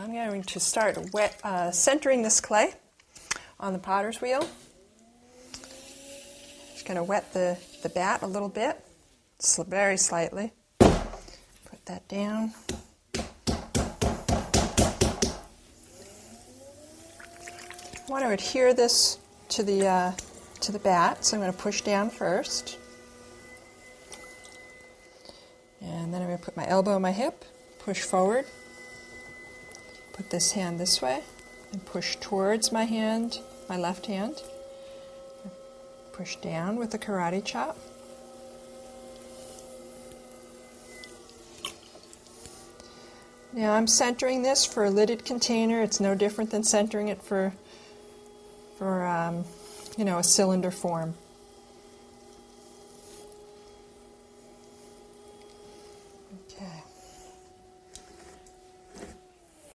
I'm going to start centering this clay on the potter's wheel. Just going to wet the bat a little bit, very slightly. Put that down. I want to adhere this to the bat, so I'm going to push down first. And then I'm going to put my elbow on my hip, push forward, put this hand this way, and push towards my hand, my left hand. Push down with the karate chop. Now I'm centering this for a lidded container. It's no different than centering it for a cylinder form.